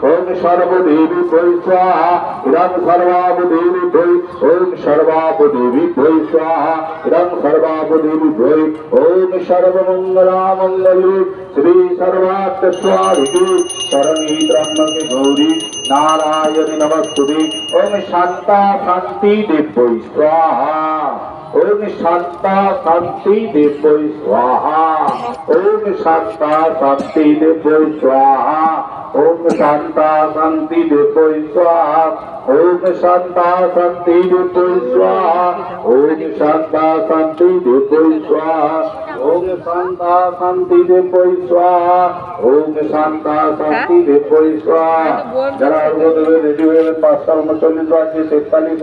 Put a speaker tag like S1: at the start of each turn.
S1: ओम सर्वदेवी भै स्वाहा इदं सर्वादेवी भै ओम सर्वादेवी भै स्वाहा इदं सर्वादेवी भै ओम सर्वमंगलामंगले श्री सर्वार्थ स्वाधिके शरणी त्र्यंबके गौरी नारायणी नमस्तुते ओम शांता शांति देवै स्वाहा ओम शांता शांति देवै स्वाहा ओम शांता शांति देवै स्वाहा ओम शांता शांति देवै स्वाहा ओम शांता शांति देवै स्वाहा ओम शांता शांति देवै स्वाहा ओम शांता शांति देवै स्वाहा ओम शांता शांति देवै स्वाहा जरा रेडी हुए 5 साल में 40 43